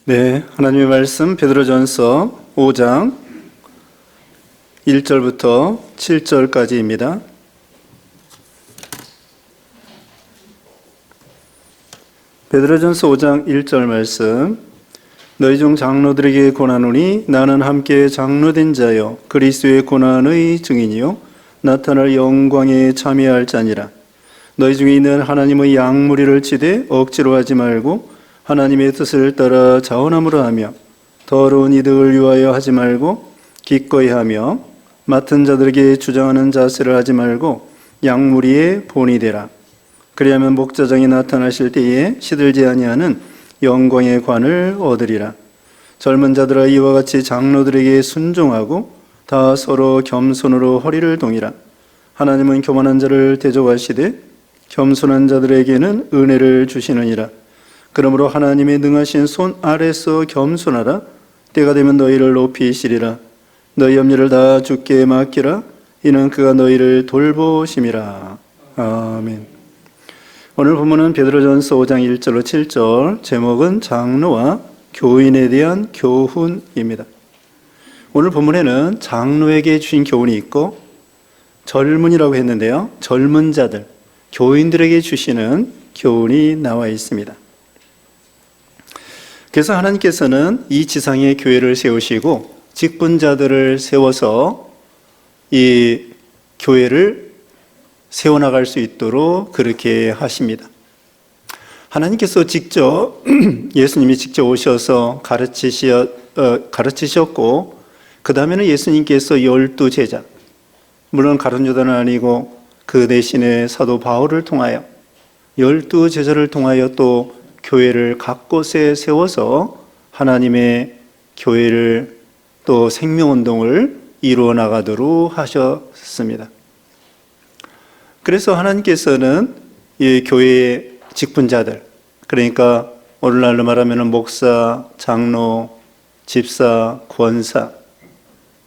네, 하나님의 말씀 베드로전서 5장 1절부터 7절까지입니다. 베드로전서 5장 1절 말씀. 너희 중 장로들에게 권하노니 나는 함께 장로된 자여 그리스도의 고난의 증인이요 나타날 영광에 참여할 자니라. 너희 중에 있는 하나님의 양무리를 치되 억지로 하지 말고 하나님의 뜻을 따라 자원함으로 하며 더러운 이득을 위하여 하지 말고 기꺼이 하며 맡은 자들에게 주장하는 자세를 하지 말고 양무리의 본이 되라. 그리하면 목자장이 나타나실 때에 시들지 아니하는 영광의 관을 얻으리라. 젊은 자들아 이와 같이 장로들에게 순종하고 다 서로 겸손으로 허리를 동이라. 하나님은 교만한 자를 대적하시되 겸손한 자들에게는 은혜를 주시느니라. 그러므로 하나님의 능하신 손 아래서 겸손하라. 때가 되면 너희를 높이시리라. 너희 염려를 다 주께 맡기라. 이는 그가 너희를 돌보심이라. 아멘. 오늘 본문은 베드로전서 5장 1절로 7절, 제목은 장로와 교인에 대한 교훈입니다. 오늘 본문에는 장로에게 주신 교훈이 있고 젊은이라고 했는데요, 젊은 자들, 교인들에게 주시는 교훈이 나와 있습니다. 그래서 하나님께서는 이 지상에 교회를 세우시고 직분자들을 세워서 이 교회를 세워나갈 수 있도록 그렇게 하십니다. 하나님께서 직접 예수님이 직접 오셔서 가르치셨고 그 다음에는 예수님께서 12 제자, 물론 가룟 유다는 아니고 그 대신에 사도 바울을 통하여 12 제자를 통하여 또 교회를 각 곳에 세워서 하나님의 교회를 또 생명운동을 이루어 나가도록 하셨습니다. 그래서 하나님께서는 이 교회의 직분자들, 그러니까 오늘날로 말하면 목사, 장로, 집사, 권사,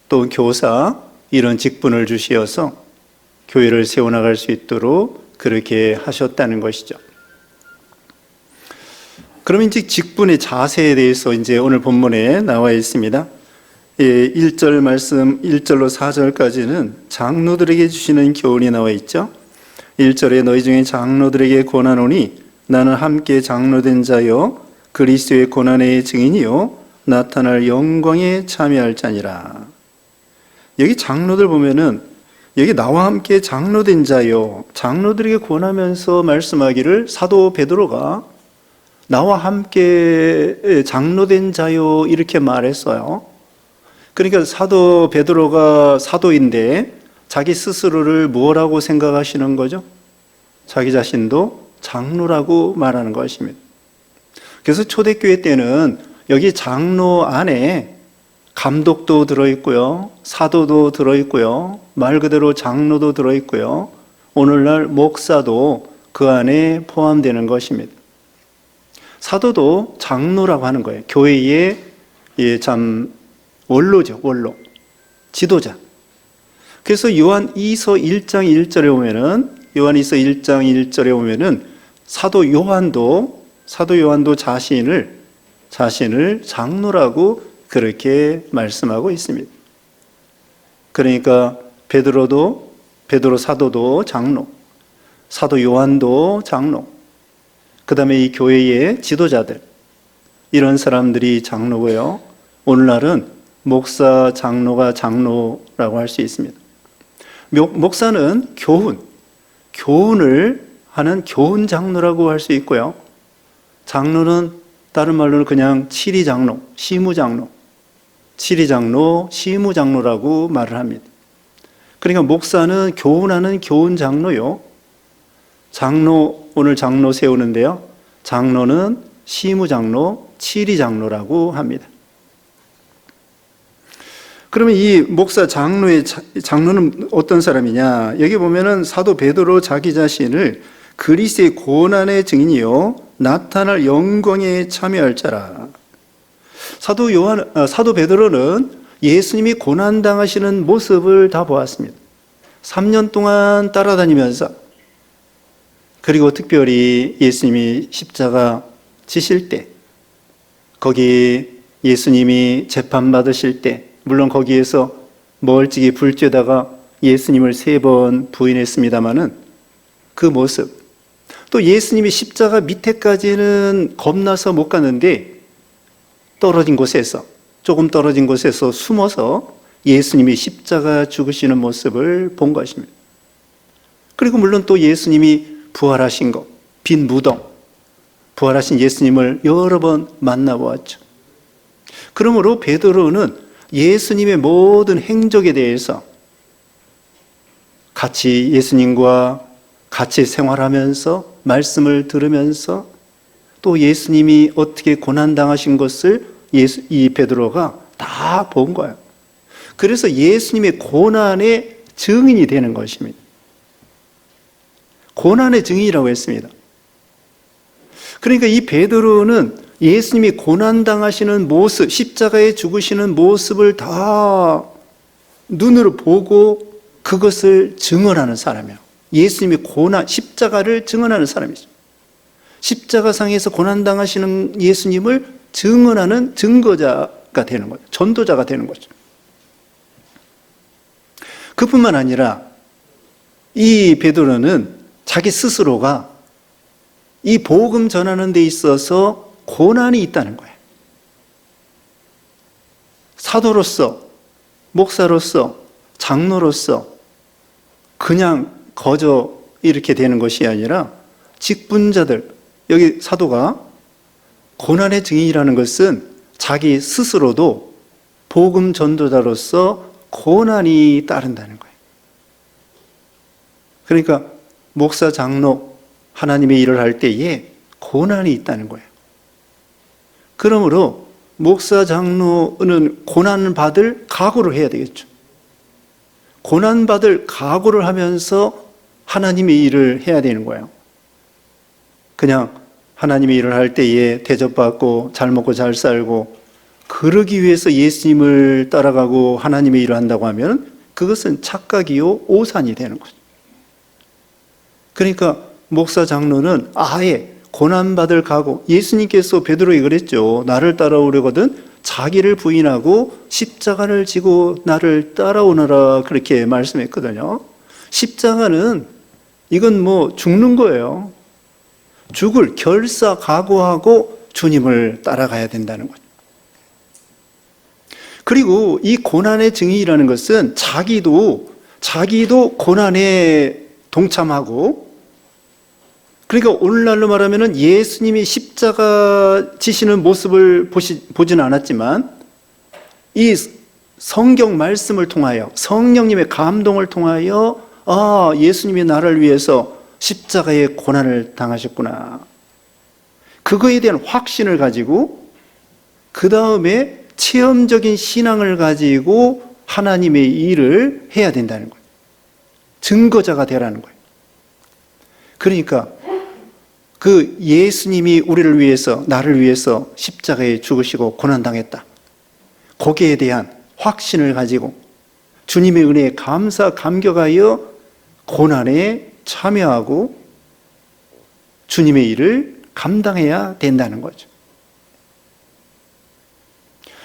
또 교사, 이런 직분을 주시어서 교회를 세워나갈 수 있도록 그렇게 하셨다는 것이죠. 그러면 이제 직분의 자세에 대해서 이제 오늘 본문에 나와 있습니다. 1절 말씀 1절로 4절까지는 장로들에게 주시는 교훈이 나와 있죠. 1절에 너희 중에 장로들에게 권하노니 나는 함께 장로된 자여 그리스도의 고난의 증인이요 나타날 영광에 참여할 자니라. 여기 장로들 보면은 여기 나와 함께 장로된 자여, 장로들에게 권하면서 말씀하기를 사도 베드로가 나와 함께 장로된 자요 이렇게 말했어요. 그러니까 사도 베드로가 사도인데 자기 스스로를 뭐라고 생각하시는 거죠? 자기 자신도 장로라고 말하는 것입니다. 그래서 초대교회 때는 여기 장로 안에 감독도 들어있고요, 사도도 들어있고요, 말 그대로 장로도 들어있고요, 오늘날 목사도 그 안에 포함되는 것입니다. 사도도 장로라고 하는 거예요. 교회의 참 원로죠, 원로, 지도자. 그래서 요한 2서 1장 1절에 보면은 요한 2서 1장 1절에 보면은 사도 요한도 자신을 장로라고 그렇게 말씀하고 있습니다. 그러니까 베드로 사도도 장로, 사도 요한도 장로, 그 다음에 이 교회의 지도자들, 이런 사람들이 장로고요. 오늘날은 목사, 장로가 장로라고 할 수 있습니다. 목사는 교훈을 하는 교훈 장로라고 할 수 있고요. 장로는 다른 말로는 그냥 치리장로, 시무장로, 시무장로라고 말을 합니다. 그러니까 목사는 교훈하는 교훈 장로요. 오늘 장로 세우는데요, 장로는 시무장로, 치리장로라고 합니다. 그러면 이 목사 장로는 어떤 사람이냐? 여기 보면은 사도 베드로 자기 자신을 그리스도의 고난의 증인이요 나타날 영광에 참여할 자라. 사도 베드로는 예수님이 고난 당하시는 모습을 다 보았습니다. 3년 동안 따라다니면서, 그리고 특별히 예수님이 십자가 지실 때 거기 예수님이 재판받으실 때, 물론 거기에서 멀찍이 불 쬐다가 예수님을 3번 부인했습니다마는 그 모습, 또 예수님이 십자가 밑에까지는 겁나서 못 갔는데 떨어진 곳에서, 조금 떨어진 곳에서 숨어서 예수님이 십자가 죽으시는 모습을 본 것입니다. 그리고 물론 또 예수님이 부활하신 것, 빈 무덤, 부활하신 예수님을 여러 번 만나보았죠. 그러므로 베드로는 예수님의 모든 행적에 대해서 같이 예수님과 같이 생활하면서 말씀을 들으면서 또 예수님이 어떻게 고난당하신 것을 이 베드로가 다 본 거예요. 그래서 예수님의 고난의 증인이 되는 것입니다. 고난의 증인이라고 했습니다. 그러니까 이 베드로는 예수님이 고난당하시는 모습, 십자가에 죽으시는 모습을 다 눈으로 보고 그것을 증언하는 사람이에요. 예수님이 십자가를 증언하는 사람이죠. 십자가상에서 고난당하시는 예수님을 증언하는 증거자가 되는 거죠. 전도자가 되는 거죠. 그뿐만 아니라 이 베드로는 자기 스스로가 이 복음 전하는 데 있어서 고난이 있다는 거예요. 사도로서, 목사로서, 장로로서 그냥 거저 이렇게 되는 것이 아니라 직분자들, 여기 사도가 고난의 증인이라는 것은 자기 스스로도 복음 전도자로서 고난이 따른다는 거예요. 그러니까 목사, 장로, 하나님의 일을 할 때에 고난이 있다는 거예요. 그러므로 목사, 장로는 고난받을 각오를 해야 되겠죠. 고난받을 각오를 하면서 하나님의 일을 해야 되는 거예요. 그냥 하나님의 일을 할 때에 대접받고 잘 먹고 잘 살고 그러기 위해서 예수님을 따라가고 하나님의 일을 한다고 하면 그것은 착각이요 오산이 되는 거죠. 그러니까 목사, 장로는 아예 고난받을 각오, 예수님께서 베드로에게 그랬죠. 나를 따라오려거든 자기를 부인하고 십자가를 지고 나를 따라오너라, 그렇게 말씀했거든요. 십자가는 이건 뭐 죽는 거예요. 죽을 결사 각오하고 주님을 따라가야 된다는 거죠. 그리고 이 고난의 증인이라는 것은 자기도 고난에 동참하고, 그러니까 오늘날로 말하면 예수님이 십자가 지시는 모습을 보지는 않았지만 이 성경 말씀을 통하여, 성령님의 감동을 통하여 예수님이 나를 위해서 십자가의 고난을 당하셨구나, 그거에 대한 확신을 가지고 그 다음에 체험적인 신앙을 가지고 하나님의 일을 해야 된다는 거예요. 증거자가 되라는 거예요. 그러니까 그 예수님이 우리를 위해서, 나를 위해서 십자가에 죽으시고 고난당했다, 거기에 대한 확신을 가지고 주님의 은혜에 감사 감격하여 고난에 참여하고 주님의 일을 감당해야 된다는 거죠.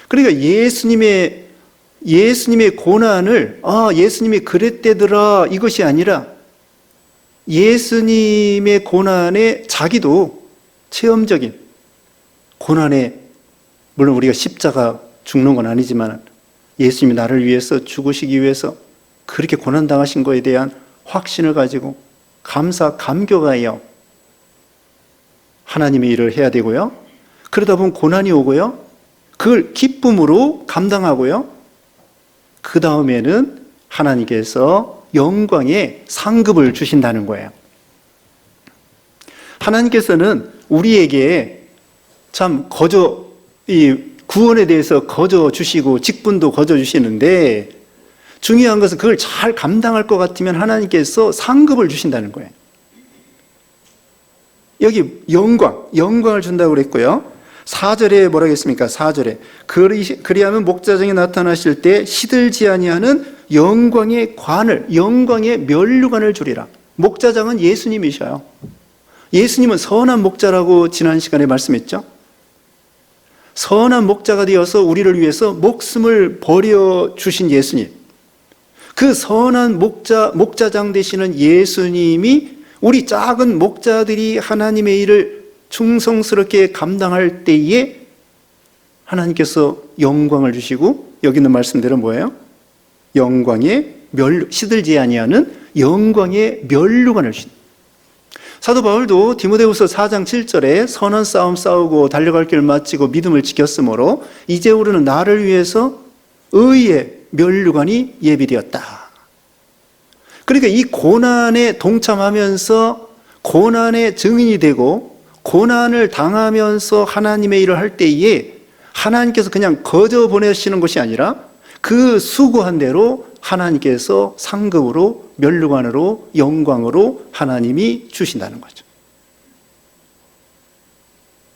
그러니까 예수님의 고난을 예수님이 그랬대더라 이것이 아니라 예수님의 고난에 자기도 체험적인 고난에, 물론 우리가 십자가 죽는 건 아니지만 예수님이 나를 위해서 죽으시기 위해서 그렇게 고난당하신 것에 대한 확신을 가지고 감사 감격하여 하나님의 일을 해야 되고요. 그러다 보면 고난이 오고요, 그걸 기쁨으로 감당하고요, 그 다음에는 하나님께서 영광의 상급을 주신다는 거예요. 하나님께서는 우리에게 참 이 구원에 대해서 거저 주시고 직분도 거저 주시는데, 중요한 것은 그걸 잘 감당할 것 같으면 하나님께서 상급을 주신다는 거예요. 여기 영광을 준다고 그랬고요. 4절에 뭐라고 했습니까? 4절에 그리하면 목자장이 나타나실 때 시들지 아니하는 영광의 관을, 영광의 면류관을 주리라. 목자장은 예수님이셔요. 예수님은 선한 목자라고 지난 시간에 말씀했죠. 선한 목자가 되어서 우리를 위해서 목숨을 버려주신 예수님. 그 선한 목자장 되시는 예수님이 우리 작은 목자들이 하나님의 일을 충성스럽게 감당할 때에 하나님께서 영광을 주시고, 여기 있는 말씀대로 뭐예요? 영광의 시들지 아니하는 영광의 면류관을 주신. 사도 바울도 디모데후서 4장 7절에 선한 싸움 싸우고 달려갈 길을 마치고 믿음을 지켰으므로 이제 우리는 나를 위해서 의의 면류관이 예비되었다. 그러니까 이 고난에 동참하면서 고난의 증인이 되고 고난을 당하면서 하나님의 일을 할 때에 하나님께서 그냥 거저 보내시는 것이 아니라 그 수고한 대로 하나님께서 상급으로 면류관으로 영광으로 하나님이 주신다는 거죠.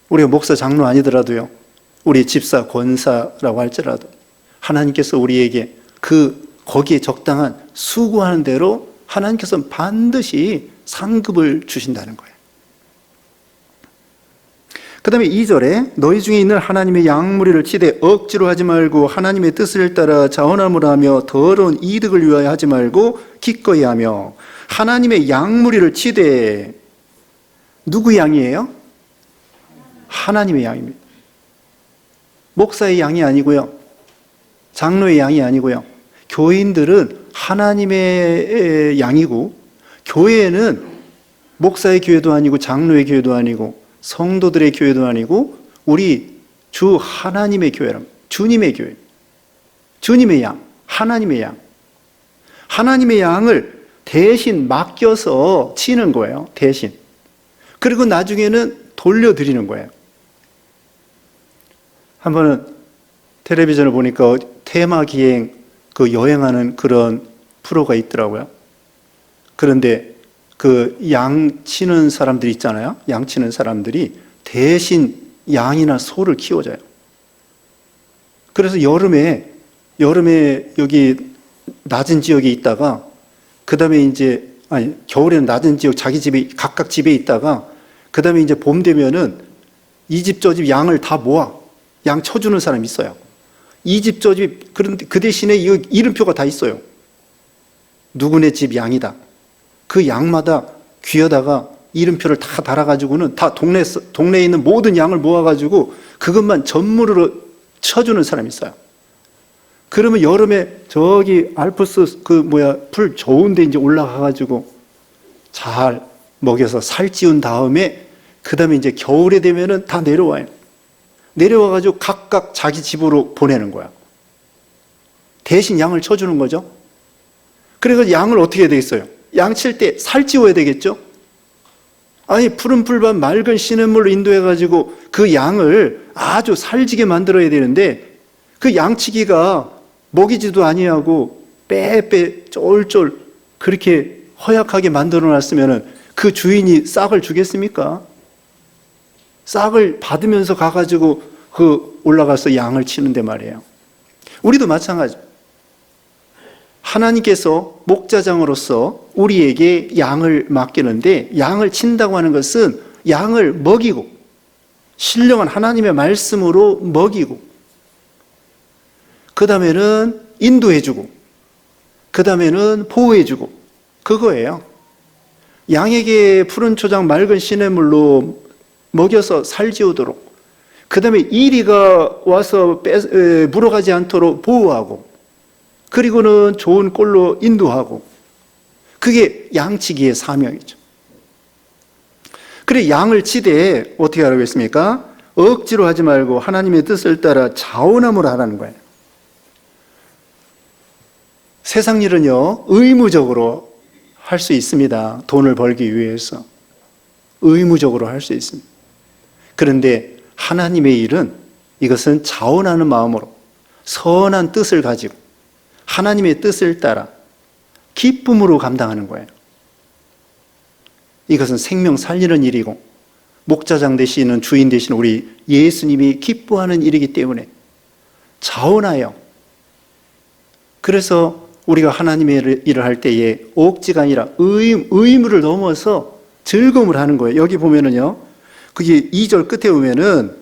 우리가 목사 장로 아니더라도요, 우리 집사 권사라고 할지라도 하나님께서 우리에게 거기에 적당한 수고하는 대로 하나님께서 반드시 상급을 주신다는 거예요. 그 다음에 2절에 너희 중에 있는 하나님의 양무리를 치되 억지로 하지 말고 하나님의 뜻을 따라 자원함을 하며 더러운 이득을 위하여 하지 말고 기꺼이 하며. 하나님의 양무리를 치되, 누구 양이에요? 하나님의 양입니다. 목사의 양이 아니고요, 장로의 양이 아니고요, 교인들은 하나님의 양이고, 교회는 목사의 교회도 아니고 장로의 교회도 아니고 성도들의 교회도 아니고 우리 주 하나님의 교회랍니다. 주님의 교회, 주님의 양, 하나님의 양. 하나님의 양을 대신 맡겨서 치는 거예요. 대신. 그리고 나중에는 돌려드리는 거예요. 한 번은 텔레비전을 보니까 테마 기행 그 여행하는 그런 프로가 있더라고요. 그런데 그 양 치는 사람들이 있잖아요. 양 치는 사람들이 대신 양이나 소를 키워줘요. 그래서 여름에 여기 낮은 지역에 있다가, 그 다음에 겨울에는 낮은 지역 자기 집에, 각각 집에 있다가, 그 다음에 이제 봄 되면은 이 집 저 집 양을 다 모아. 양 쳐주는 사람이 있어요. 이 집 저 집, 그런데 그 대신에 이름표가 다 있어요. 누구네 집 양이다. 그 양마다 귀에다가 이름표를 다 달아가지고는 다 동네에 있는 모든 양을 모아가지고 그것만 전무로 쳐주는 사람이 있어요. 그러면 여름에 저기 알프스 풀 좋은 데 이제 올라가가지고 잘 먹여서 살찌운 다음에 그 다음에 이제 겨울에 되면은 다 내려와요. 내려와가지고 각각 자기 집으로 보내는 거야. 대신 양을 쳐주는 거죠. 그래서 양을 어떻게 해야 되겠어요? 양 칠 때 살찌워야 되겠죠? 아니, 푸른 풀밭 맑은 시냇물로 인도해가지고 그 양을 아주 살지게 만들어야 되는데, 그 양치기가 먹이지도 아니하고 빼빼 쫄쫄 그렇게 허약하게 만들어 놨으면 그 주인이 싹을 주겠습니까? 싹을 받으면서 가가지고 올라가서 양을 치는데 말이에요. 우리도 마찬가지. 하나님께서 목자장으로서 우리에게 양을 맡기는데, 양을 친다고 하는 것은 양을 먹이고 신령한 하나님의 말씀으로 먹이고, 그 다음에는 인도해주고, 그 다음에는 보호해주고, 그거예요. 양에게 푸른 초장 맑은 시냇물로 먹여서 살지우도록, 그 다음에 이리가 와서 물어가지 않도록 보호하고, 그리고는 좋은 꼴로 인도하고, 그게 양치기의 사명이죠. 그래, 양을 치되 어떻게 하라고 했습니까? 억지로 하지 말고 하나님의 뜻을 따라 자원함으로 하라는 거예요. 세상 일은요, 의무적으로 할 수 있습니다. 돈을 벌기 위해서 의무적으로 할 수 있습니다. 그런데 하나님의 일은, 이것은 자원하는 마음으로 선한 뜻을 가지고 하나님의 뜻을 따라 기쁨으로 감당하는 거예요. 이것은 생명 살리는 일이고, 목자장 되시는 주인 되시는 우리 예수님이 기뻐하는 일이기 때문에 자원하여, 그래서 우리가 하나님의 일을 할 때에 억지가 아니라 의무를 넘어서 즐거움을 하는 거예요. 여기 보면은요, 그게 2절 끝에 보면은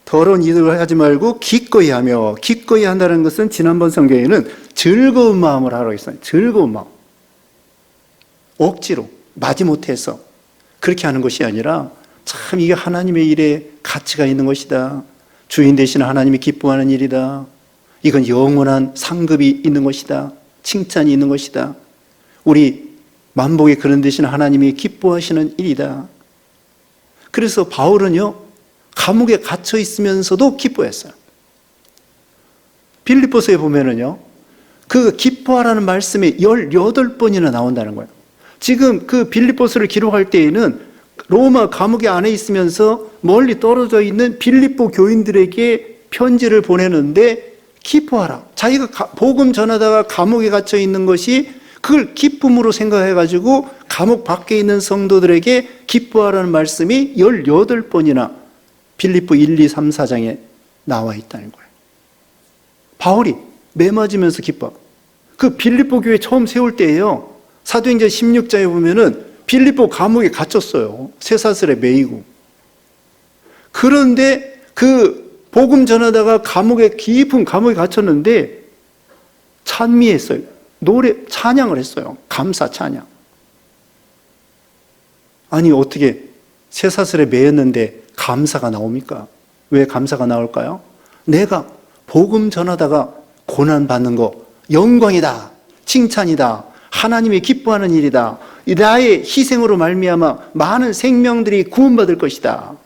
더러운 이득을 하지 말고 기꺼이 하며, 기꺼이 한다는 것은 지난번 성경에는 즐거운 마음을 하라고 했어요. 즐거운 마음. 억지로, 마지못해서 그렇게 하는 것이 아니라 참 이게 하나님의 일에 가치가 있는 것이다. 주인 되시는 하나님이 기뻐하는 일이다. 이건 영원한 상급이 있는 것이다. 칭찬이 있는 것이다. 우리 만복의 그런 되시는 하나님이 기뻐하시는 일이다. 그래서 바울은요, 감옥에 갇혀 있으면서도 기뻐했어요. 빌립보서에 보면은요, 그 기뻐하라는 말씀이 18번이나 나온다는 거예요. 지금 그 빌립보서를 기록할 때에는 로마 감옥에 안에 있으면서 멀리 떨어져 있는 빌립보 교인들에게 편지를 보내는데 기뻐하라. 자기가 복음 전하다가 감옥에 갇혀 있는 것이 그걸 기쁨으로 생각해가지고 감옥 밖에 있는 성도들에게 기뻐하라는 말씀이 18번이나 빌립보 1, 2, 3, 4장에 나와 있다는 거예요. 바울이 매 맞으면서 기뻐. 그 빌립보 교회 처음 세울 때예요. 사도행전 16장에 보면은 빌립보 감옥에 갇혔어요. 쇠사슬에 매이고. 그런데 그 복음 전하다가 깊은 감옥에 갇혔는데 찬미했어요. 찬양을 했어요. 감사 찬양. 아니, 어떻게 쇠사슬에 매였는데 감사가 나옵니까? 왜 감사가 나올까요? 내가 복음 전하다가 고난받는 거 영광이다. 칭찬이다. 하나님이 기뻐하는 일이다. 나의 희생으로 말미암아 많은 생명들이 구원받을 것이다.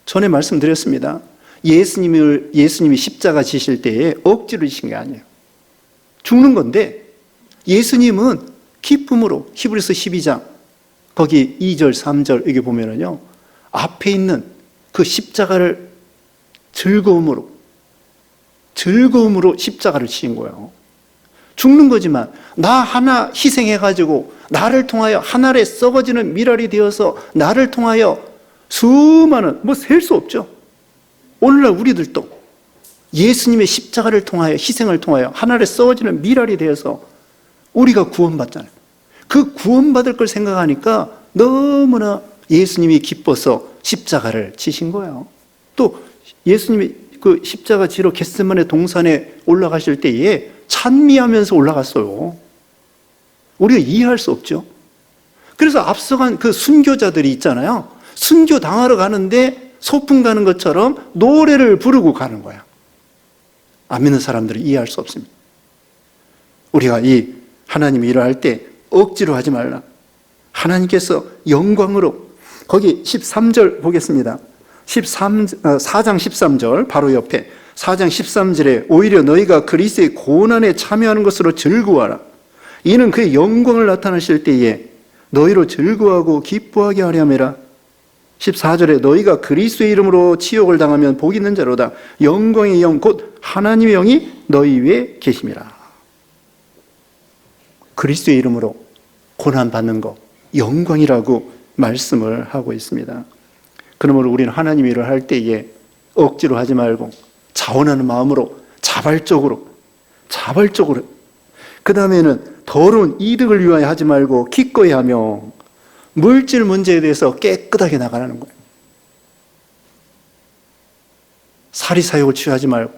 전에 말씀드렸습니다. 예수님이 십자가 지실 때에 억지로 지신 게 아니에요. 죽는 건데 예수님은 기쁨으로, 히브리서 12장 거기 2절 3절 여기 보면은요, 앞에 있는 그 십자가를 즐거움으로 십자가를 지신 거예요. 죽는 거지만 나 하나 희생해가지고 나를 통하여 하늘에 썩어지는 미랄이 되어서 나를 통하여 수많은, 셀 수 없죠. 오늘날 우리들도 예수님의 십자가를 통하여, 희생을 통하여 하늘에 썩어지는 미랄이 되어서 우리가 구원받잖아요. 그 구원받을 걸 생각하니까 너무나 예수님이 기뻐서 십자가를 지신 거예요. 또 예수님이 그 십자가 지러 겟세마네 동산에 올라가실 때에 찬미하면서 올라갔어요. 우리가 이해할 수 없죠. 그래서 앞서간 그 순교자들이 있잖아요. 순교 당하러 가는데 소풍 가는 것처럼 노래를 부르고 가는 거야. 안 믿는 사람들은 이해할 수 없습니다. 우리가 이 하나님이 일을 할 때 억지로 하지 말라. 하나님께서 영광으로, 거기 13절 보겠습니다. 4장 13절 바로 옆에 4장 13절에 오히려 너희가 그리스도의 고난에 참여하는 것으로 즐거워하라. 이는 그의 영광을 나타나실 때에 너희로 즐거워하고 기뻐하게 하려 함이라. 14절에 너희가 그리스도의 이름으로 치욕을 당하면 복 있는 자로다. 영광의 영 곧 하나님의 영이 너희 위에 계심이라. 그리스도의 이름으로 고난받는 것 영광이라고 말씀을 하고 있습니다. 그러므로 우리는 하나님 일을 할 때에 억지로 하지 말고 자원하는 마음으로 자발적으로 그 다음에는 더러운 이득을 위하여 하지 말고 기꺼이 하며 물질 문제에 대해서 깨끗하게 나가라는 거예요. 사리사욕을 취하지 말고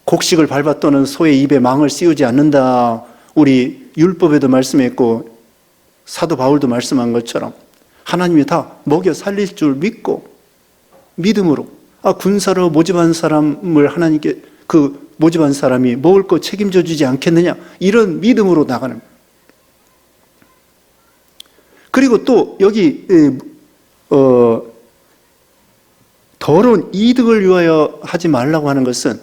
곡식을 밟아 떠는 소의 입에 망을 씌우지 않는다. 우리 율법에도 말씀했고 사도 바울도 말씀한 것처럼 하나님이 다 먹여 살릴 줄 믿고 믿음으로 군사로 모집한 사람을 하나님께 그 모집한 사람이 먹을 거 책임져 주지 않겠느냐, 이런 믿음으로 나가는 거예요. 그리고 또 여기 더러운 이득을 위하여 하지 말라고 하는 것은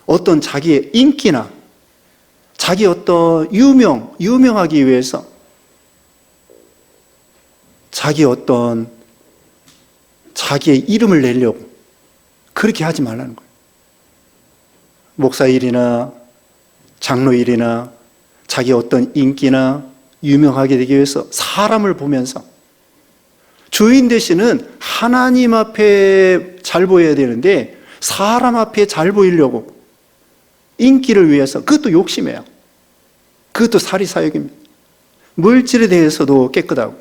어떤 자기의 인기나 자기 어떤 유명하기 위해서 자기의 이름을 내려고 그렇게 하지 말라는 거예요. 목사 일이나 장로 일이나 자기 어떤 인기나 유명하게 되기 위해서 사람을 보면서 주인 되시는 하나님 앞에 잘 보여야 되는데 사람 앞에 잘 보이려고 인기를 위해서, 그것도 욕심이에요. 그것도 사리사욕입니다. 물질에 대해서도 깨끗하고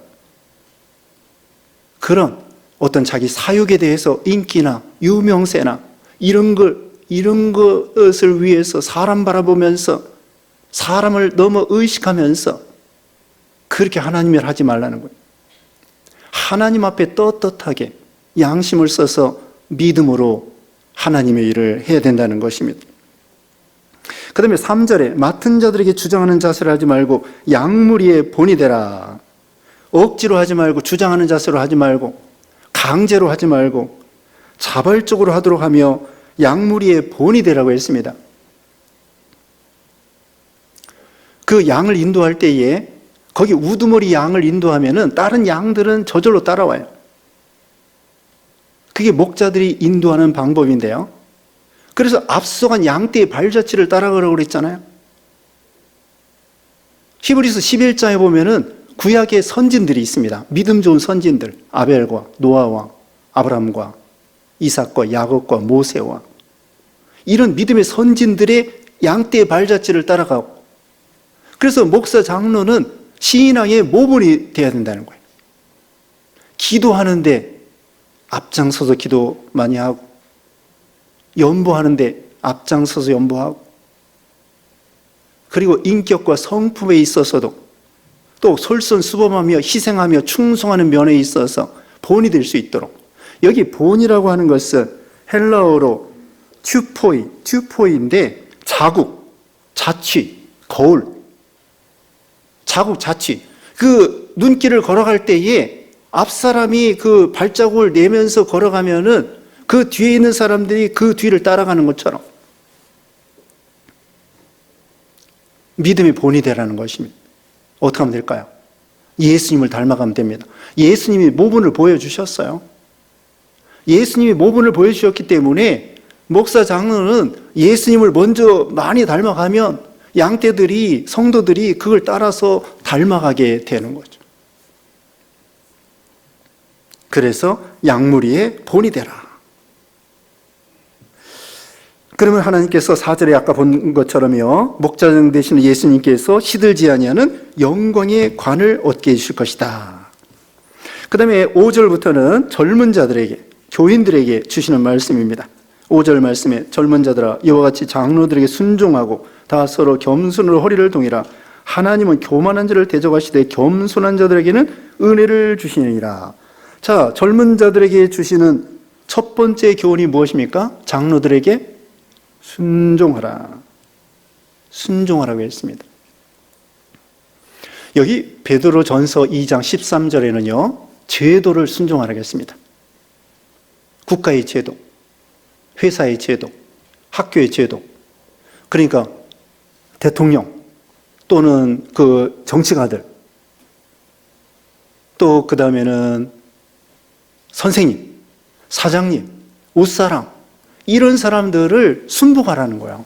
그런 어떤 자기 사역에 대해서 인기나 유명세나 이런 것을 위해서 사람 바라보면서 사람을 너무 의식하면서 그렇게 하나님 일 하지 말라는 거예요. 하나님 앞에 떳떳하게 양심을 써서 믿음으로 하나님의 일을 해야 된다는 것입니다. 그 다음에 3절에 맡은 자들에게 주장하는 자세를 하지 말고 양무리의 본이 되라. 억지로 하지 말고 주장하는 자세로 하지 말고 강제로 하지 말고 자발적으로 하도록 하며 양무리의 본이 되라고 했습니다. 그 양을 인도할 때에 거기 우두머리 양을 인도하면은 다른 양들은 저절로 따라와요. 그게 목자들이 인도하는 방법인데요. 그래서 앞서간 양떼의 발자취를 따라가라고 그랬잖아요. 히브리서 11장에 보면은 구약의 선진들이 있습니다. 믿음 좋은 선진들, 아벨과 노아와 아브라함과 이삭과 야곱과 모세와 이런 믿음의 선진들의 양떼의 발자취를 따라가고, 그래서 목사 장로는 신앙의 모본이 되어야 된다는 거예요. 기도하는데 앞장서서 기도 많이 하고, 연보하는데 앞장서서 연보하고, 그리고 인격과 성품에 있어서도 또 솔선수범하며 희생하며 충성하는 면에 있어서 본이 될 수 있도록, 여기 본이라고 하는 것은 헬라어로 튜포이인데 자국, 자취, 거울, 자국, 자취. 그 눈길을 걸어갈 때에 앞사람이 그 발자국을 내면서 걸어가면은 그 뒤에 있는 사람들이 그 뒤를 따라가는 것처럼 믿음의 본이 되라는 것입니다. 어떻게 하면 될까요? 예수님을 닮아가면 됩니다. 예수님이 모본을 보여주셨어요. 예수님이 모본을 보여주셨기 때문에 목사 장로는 예수님을 먼저 많이 닮아가면 양떼들이, 성도들이 그걸 따라서 닮아가게 되는 거죠. 그래서 양무리의 본이 되라. 그러면 하나님께서 4절에 아까 본 것처럼요, 목자장 되시는 예수님께서 시들지 아니하는 영광의 관을 얻게 해주실 것이다. 그 다음에 5절부터는 젊은 자들에게, 교인들에게 주시는 말씀입니다. 5절 말씀에 젊은 자들아 이와 같이 장로들에게 순종하고 다 서로 겸손으로 허리를 동이라. 하나님은 교만한 자를 대적하시되 겸손한 자들에게는 은혜를 주시느니라. 자, 젊은 자들에게 주시는 첫 번째 교훈이 무엇입니까? 장로들에게 순종하라. 순종하라고 했습니다. 여기 베드로전서 2장 13절에는요 제도를 순종하라고 했습니다. 국가의 제도, 회사의 제도, 학교의 제도, 그러니까 대통령 또는 그 정치가들, 또 그 다음에는 선생님, 사장님, 옷사람, 이런 사람들을 순복하라는 거예요.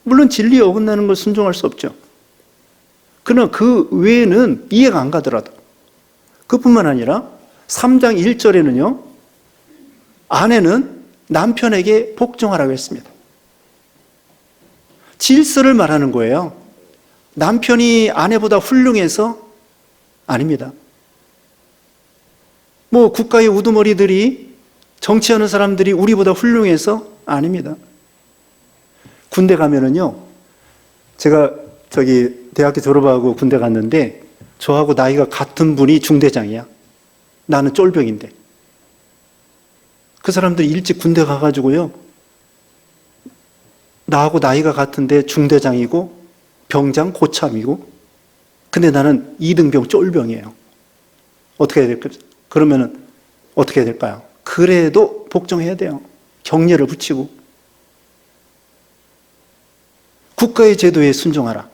물론 진리에 어긋나는 걸 순종할 수 없죠. 그러나 그 외에는 이해가 안 가더라도. 그뿐만 아니라 3장 1절에는요 아내는 남편에게 복종하라고 했습니다. 질서를 말하는 거예요. 남편이 아내보다 훌륭해서? 아닙니다. 뭐 국가의 우두머리들이, 정치하는 사람들이 우리보다 훌륭해서? 아닙니다. 군대 가면은요, 제가 대학교 졸업하고 군대 갔는데 저하고 나이가 같은 분이 중대장이야. 나는 쫄병인데. 그 사람들이 일찍 군대 가가지고요, 나하고 나이가 같은데 중대장이고 병장 고참이고, 근데 나는 2등병 쫄병이에요. 어떻게 해야 될까요? 그러면은 어떻게 해야 될까요? 그래도 복종해야 돼요. 경례를 붙이고. 국가의 제도에 순종하라.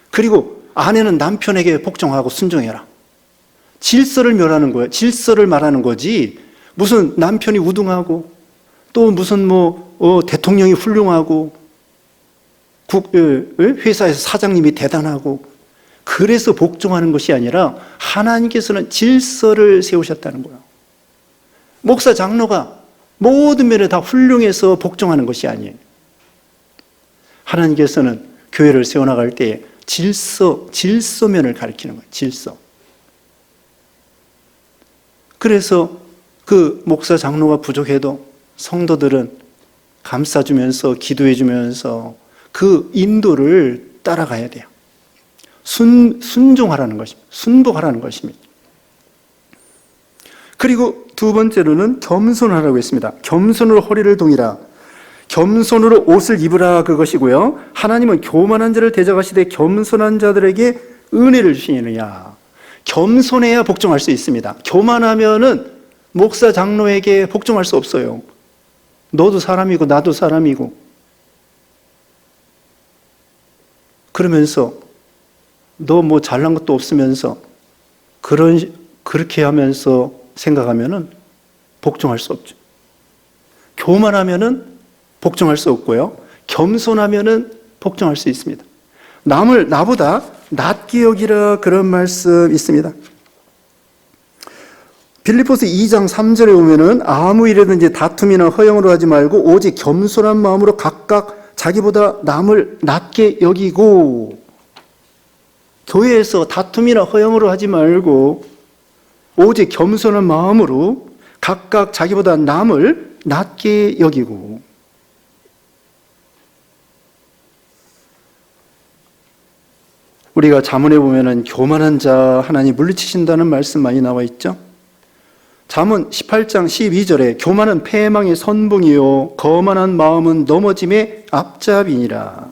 그리고 아내는 남편에게 복종하고 순종해라. 질서를 멸하는 거예요. 질서를 말하는 거지, 무슨 남편이 우등하고 또 무슨 대통령이 훌륭하고 회사에서 사장님이 대단하고 그래서 복종하는 것이 아니라 하나님께서는 질서를 세우셨다는 거예요. 목사 장로가 모든 면에 다 훌륭해서 복종하는 것이 아니에요. 하나님께서는 교회를 세워나갈 때에 질서면을 가리키는 거예요. 질서. 그래서 그 목사 장로가 부족해도 성도들은 감싸주면서 기도해주면서 그 인도를 따라가야 돼요. 순종하라는 것입니다. 순복하라는 것입니다. 그리고 두 번째로는 겸손하라고 했습니다. 겸손으로 허리를 동이라. 겸손으로 옷을 입으라 그것이고요. 하나님은 교만한 자를 대적하시되 겸손한 자들에게 은혜를 주시느냐. 겸손해야 복종할 수 있습니다. 교만하면은 목사 장로에게 복종할 수 없어요. 너도 사람이고 나도 사람이고. 그러면서 너 뭐 잘난 것도 없으면서 그렇게 하면서 생각하면은 복종할 수 없죠. 교만하면은 복종할 수 없고요. 겸손하면은 복종할 수 있습니다. 남을 나보다 낮게 여기라 그런 말씀 있습니다. 빌립보서 2장 3절에 보면은 아무 일이든지 다툼이나 허영으로 하지 말고 오직 겸손한 마음으로 각각 자기보다 남을 낮게 여기고. 교회에서 다툼이나 허영으로 하지 말고 오직 겸손한 마음으로 각각 자기보다 남을 낮게 여기고. 우리가 잠언에 보면은 교만한 자 하나님 물리치신다는 말씀 많이 나와 있죠. 잠언 18장 12절에 교만은 패망의 선봉이요 거만한 마음은 넘어짐의 앞잡이니라.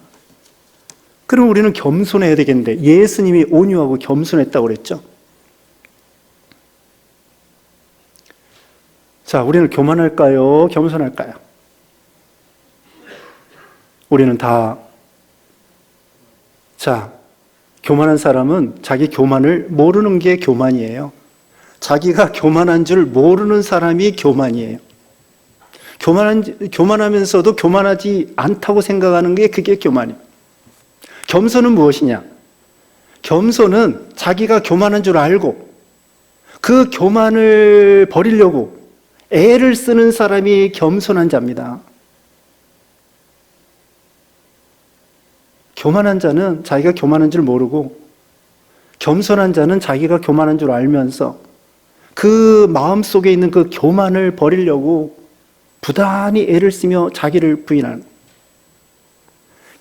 그럼 우리는 겸손해야 되겠는데 예수님이 온유하고 겸손했다고 그랬죠. 자, 우리는 교만할까요? 겸손할까요? 우리는 다, 자, 교만한 사람은 자기 교만을 모르는 게 교만이에요. 자기가 교만한 줄 모르는 사람이 교만이에요. 교만하면서도 교만하지 않다고 생각하는 게 그게 교만이에요. 겸손은 무엇이냐? 겸손은 자기가 교만한 줄 알고 그 교만을 버리려고 애를 쓰는 사람이 겸손한 자입니다. 교만한 자는 자기가 교만한 줄 모르고 겸손한 자는 자기가 교만한 줄 알면서 그 마음속에 있는 그 교만을 버리려고 부단히 애를 쓰며 자기를 부인하는.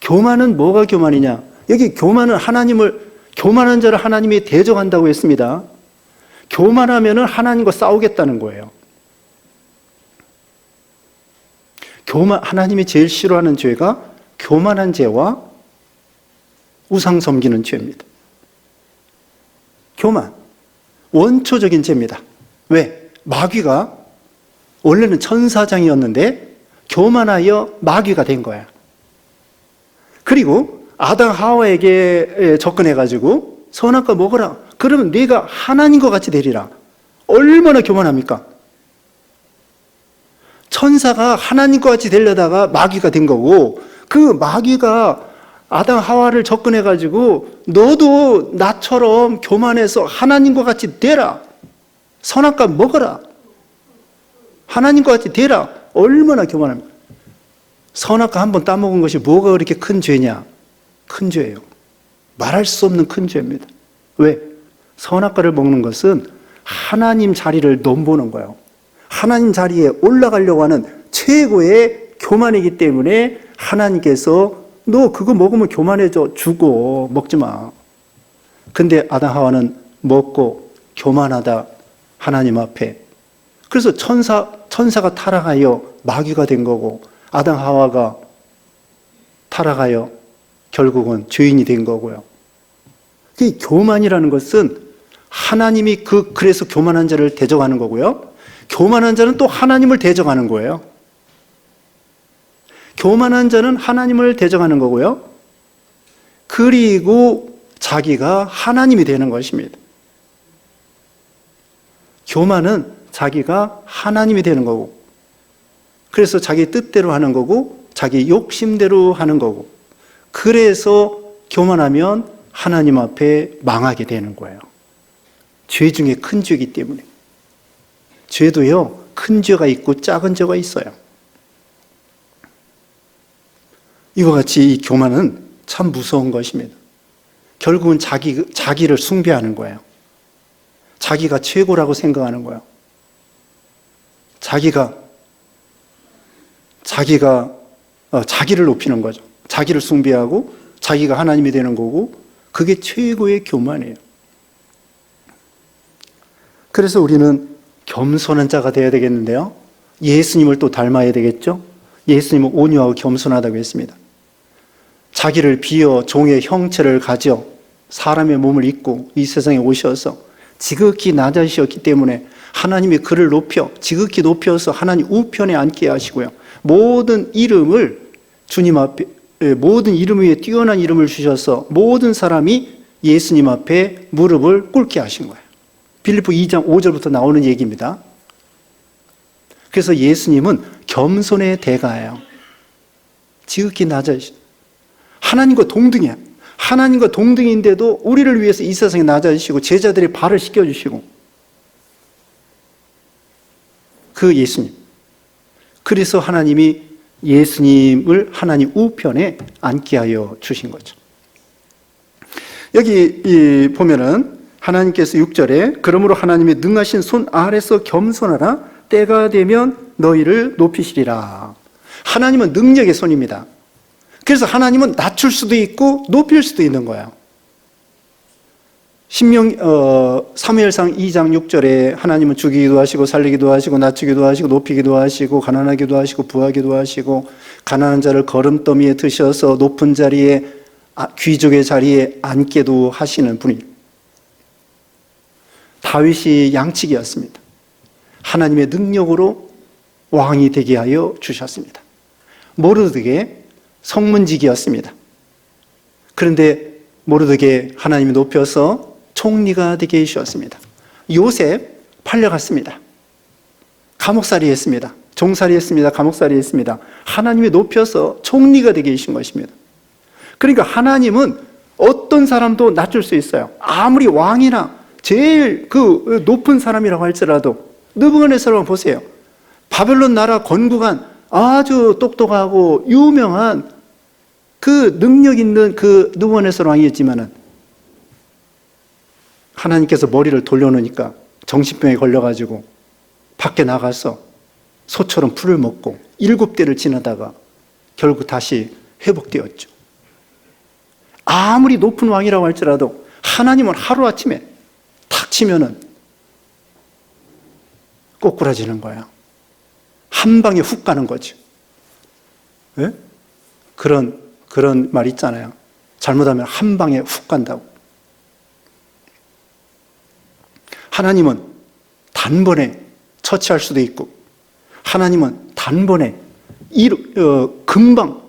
교만은 뭐가 교만이냐? 여기 교만은 교만한 자를 하나님이 대적한다고 했습니다. 교만하면은 하나님과 싸우겠다는 거예요. 하나님이 제일 싫어하는 죄가 교만한 죄와 우상 섬기는 죄입니다. 교만. 원초적인 죄입니다. 왜? 마귀가 원래는 천사장이었는데 교만하여 마귀가 된 거야. 그리고 아담 하와에게 접근해가지고 선악과 먹어라. 그러면 네가 하나님과 같이 되리라. 얼마나 교만합니까? 천사가 하나님과 같이 되려다가 마귀가 된 거고, 그 마귀가 아담 하와를 접근해가지고 너도 나처럼 교만해서 하나님과 같이 되라. 선악과 먹어라. 하나님과 같이 되라. 얼마나 교만합니까? 선악과 한 번 따먹은 것이 뭐가 그렇게 큰 죄냐? 큰 죄예요. 말할 수 없는 큰 죄입니다. 왜? 선악과를 먹는 것은 하나님 자리를 넘보는 거예요. 하나님 자리에 올라가려고 하는 최고의 교만이기 때문에 하나님께서 너 그거 먹으면 교만해져. 죽어. 먹지 마. 근데 아담 하와는 먹고 교만하다 하나님 앞에. 그래서 천사가 타락하여 마귀가 된 거고, 아담 하와가 타락하여 결국은 죄인이 된 거고요. 이 교만이라는 것은 하나님이 그래서 교만한 자를 대적하는 거고요. 교만한 자는 또 하나님을 대적하는 거예요. 교만한 자는 하나님을 대적하는 거고요. 그리고 자기가 하나님이 되는 것입니다. 교만은 자기가 하나님이 되는 거고, 그래서 자기 뜻대로 하는 거고, 자기 욕심대로 하는 거고, 그래서 교만하면 하나님 앞에 망하게 되는 거예요. 죄 중에 큰 죄이기 때문에. 죄도요, 큰 죄가 있고 작은 죄가 있어요. 이와 같이 이 교만은 참 무서운 것입니다. 결국은 자기를 숭배하는 거예요. 자기가 최고라고 생각하는 거예요. 자기를 높이는 거죠. 자기를 숭배하고 자기가 하나님이 되는 거고, 그게 최고의 교만이에요. 그래서 우리는 겸손한 자가 되어야 되겠는데요. 예수님을 또 닮아야 되겠죠. 예수님은 온유하고 겸손하다고 했습니다. 자기를 비어 종의 형체를 가져 사람의 몸을 입고 이 세상에 오셔서 지극히 낮아지셨기 때문에 하나님이 그를 높여 지극히 높여서 하나님 우편에 앉게 하시고요. 모든 이름을 주님 앞에, 모든 이름 위에 뛰어난 이름을 주셔서 모든 사람이 예수님 앞에 무릎을 꿇게 하신 거예요. 빌립보 2장 5절부터 나오는 얘기입니다. 그래서 예수님은 겸손의 대가예요. 지극히 낮아지신, 하나님과 동등이야. 하나님과 동등인데도 우리를 위해서 이 세상에 낮아지시고 제자들의 발을 씻겨주시고, 그 예수님. 그래서 하나님이 예수님을 하나님 우편에 앉게 하여 주신 거죠. 여기 보면은 하나님께서 6절에 그러므로 하나님의 능하신 손 아래서 겸손하라, 때가 되면 너희를 높이시리라. 하나님은 능력의 손입니다. 그래서 하나님은 낮출 수도 있고 높일 수도 있는 거예요. 사무엘상 2장 6절에 하나님은 죽이기도 하시고 살리기도 하시고 낮추기도 하시고 높이기도 하시고 가난하기도 하시고 부하기도 하시고 가난한 자를 거름더미에 드셔서 높은 자리에 귀족의 자리에 앉게도 하시는 분이, 다윗이 양치기였습니다. 하나님의 능력으로 왕이 되게 하여 주셨습니다. 모르드게 성문지기였습니다. 그런데 모르드게 하나님이 높여서 총리가 되게 해주셨습니다. 요셉 팔려갔습니다. 감옥살이 했습니다. 종살이 했습니다. 감옥살이 했습니다. 하나님이 높여서 총리가 되게 해주신 것입니다. 그러니까 하나님은 어떤 사람도 낮출 수 있어요. 아무리 왕이나 제일 그 높은 사람이라고 할지라도, 느부갓네살을 보세요. 바벨론 나라 건국한 아주 똑똑하고 유명한 그 능력 있는 그 느부갓네살 왕이었지만은 하나님께서 머리를 돌려놓으니까 정신병에 걸려가지고 밖에 나가서 소처럼 풀을 먹고 7대를 지나다가 결국 다시 회복되었죠. 아무리 높은 왕이라고 할지라도 하나님은 하루아침에 탁 치면은 꼬꾸라지는 거예요. 한 방에 훅 가는 거죠. 네? 그런 말 있잖아요. 잘못하면 한 방에 훅 간다고. 하나님은 단번에 처치할 수도 있고, 하나님은 단번에 금방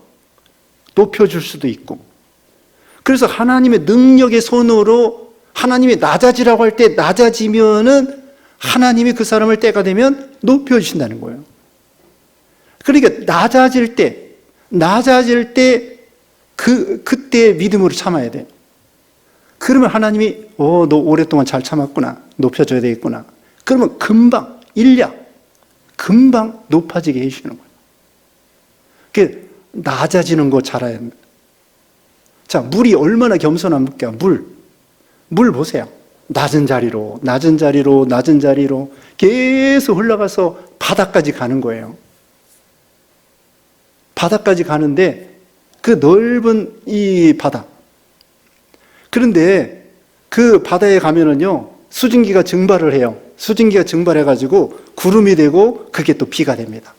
높여줄 수도 있고, 그래서 하나님의 능력의 손으로 하나님이 낮아지라고 할 때 낮아지면은 하나님이 그 사람을 때가 되면 높여주신다는 거예요. 그러니까 낮아질 때 그때 믿음으로 참아야 돼. 그러면 하나님이 너 오랫동안 잘 참았구나, 높여줘야 되겠구나. 그러면 금방 금방 높아지게 해주시는 거예요. 그 낮아지는 거 잘 알아야 합니다. 자, 물이 얼마나 겸손합니까? 물 보세요. 낮은 자리로 계속 흘러가서 바다까지 가는 거예요. 바다까지 가는데 그 넓은 이 바다. 그런데 그 바다에 가면은요, 수증기가 증발을 해요. 수증기가 증발해가지고 구름이 되고 그게 또 비가 됩니다.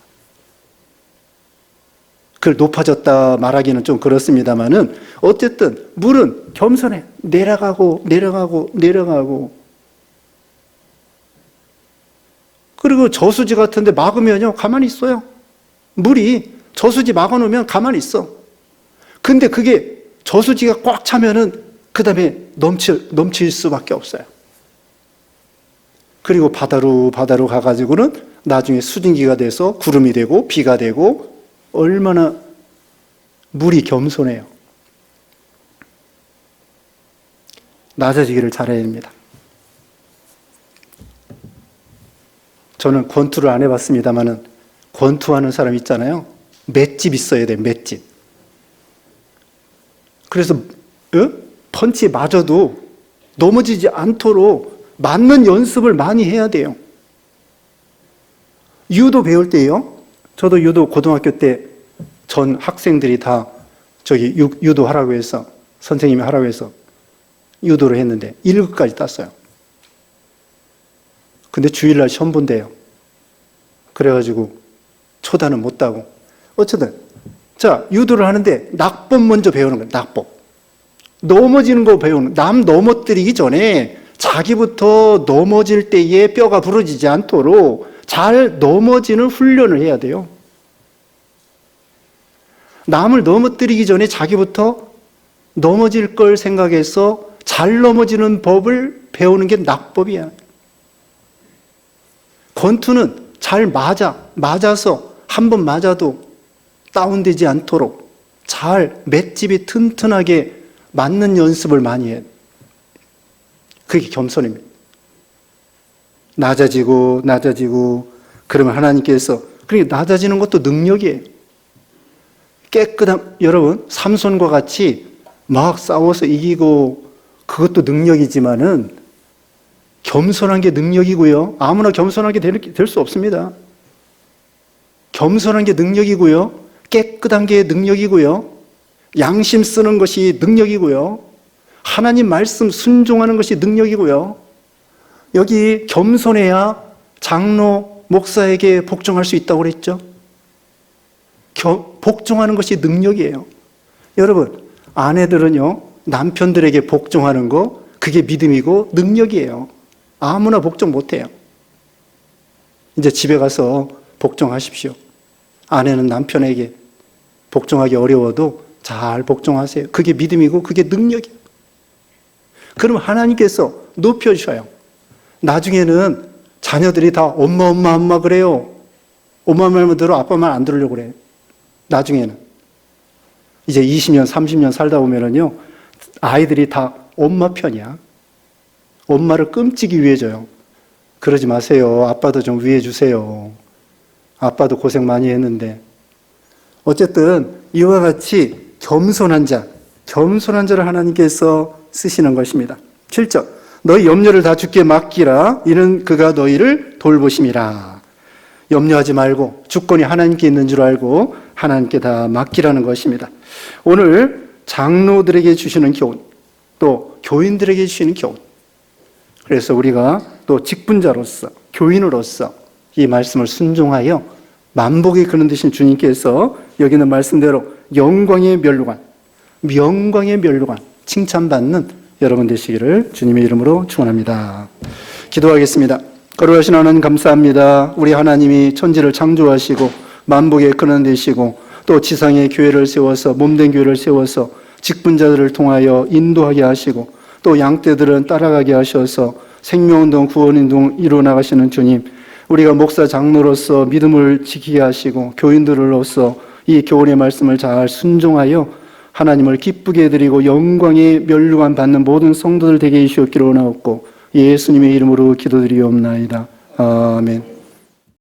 그걸 높아졌다 말하기는 좀 그렇습니다만은 어쨌든 물은 겸손해. 내려가고. 그리고 저수지 같은데 막으면요, 가만히 있어요. 물이 저수지 막아놓으면 가만히 있어. 근데 그게 저수지가 꽉 차면은 그 다음에 넘칠 수밖에 없어요. 그리고 바다로 가가지고는 나중에 수증기가 돼서 구름이 되고 비가 되고, 얼마나 물이 겸손해요. 낮아지기를 잘해야 됩니다. 저는 권투를 안 해봤습니다만은 권투하는 사람 있잖아요. 맷집 있어야 돼, 맷집. 그래서 펀치에 맞아도 넘어지지 않도록 맞는 연습을 많이 해야 돼요. 유도 배울 때요. 저도 유도 고등학교 때 전 학생들이 다 유도 하라고 해서 선생님이 하라고 해서 유도를 했는데 1급까지 땄어요. 근데 주일날 시험 본대요. 그래가지고 초단은 못 따고. 어쨌든 자, 유도를 하는데 낙법 먼저 배우는 거예요. 낙법. 넘어지는 거 배우는, 남 넘어뜨리기 전에 자기부터 넘어질 때에 뼈가 부러지지 않도록 잘 넘어지는 훈련을 해야 돼요. 남을 넘어뜨리기 전에 자기부터 넘어질 걸 생각해서 잘 넘어지는 법을 배우는 게 낙법이야. 권투는 잘 맞아서 한 번 맞아도 다운되지 않도록 잘 맷집이 튼튼하게 맞는 연습을 많이 해요. 그게 겸손입니다. 낮아지고 그러면 하나님께서, 그러니까 낮아지는 것도 능력이에요. 깨끗한, 여러분 삼손과 같이 막 싸워서 이기고 그것도 능력이지만은 겸손한 게 능력이고요. 아무나 겸손하게 될 수 없습니다. 겸손한 게 능력이고요. 깨끗한 게 능력이고요. 양심 쓰는 것이 능력이고요. 하나님 말씀 순종하는 것이 능력이고요. 여기 겸손해야 장로, 목사에게 복종할 수 있다고 그랬죠. 복종하는 것이 능력이에요. 여러분, 아내들은요, 남편들에게 복종하는 거, 그게 믿음이고 능력이에요. 아무나 복종 못해요. 이제 집에 가서 복종하십시오. 아내는 남편에게 복종하기 어려워도 잘 복종하세요. 그게 믿음이고 그게 능력이에요. 그럼 하나님께서 높여주셔요. 나중에는 자녀들이 다 엄마 그래요. 엄마 말만 들어 아빠 말 안 들으려고 그래요. 나중에는. 이제 20년, 30년 살다 보면은요, 아이들이 다 엄마 편이야. 엄마를 끔찍이 위해줘요. 그러지 마세요. 아빠도 좀 위해주세요. 아빠도 고생 많이 했는데. 어쨌든 이와 같이 겸손한 자를 하나님께서 쓰시는 것입니다. 7절, 너희 염려를 다 주께 맡기라. 이는 그가 너희를 돌보심이라. 염려하지 말고 주권이 하나님께 있는 줄 알고 하나님께 다 맡기라는 것입니다. 오늘 장로들에게 주시는 교훈, 또 교인들에게 주시는 교훈. 그래서 우리가 또 직분자로서, 교인으로서 이 말씀을 순종하여 만복이 그는 되신 주님께서 여기 있는 말씀대로 영광의 면류관, 칭찬받는 여러분 되시기를 주님의 이름으로 축원합니다. 기도하겠습니다. 거룩하신 하나님 감사합니다. 우리 하나님이 천지를 창조하시고 만복의 근원 되시고 또 지상의 교회를 세워서, 몸된 교회를 세워서 직분자들을 통하여 인도하게 하시고 또 양떼들은 따라가게 하셔서 생명운동, 구원운동 이루어나가시는 주님, 우리가 목사 장로로서 믿음을 지키게 하시고 교인들로서 이 교훈의 말씀을 잘 순종하여 하나님을 기쁘게 해드리고 영광의 면류관 받는 모든 성도들 되게 해주시옵기를 원하옵고 예수님의 이름으로 기도드리옵나이다. 아멘.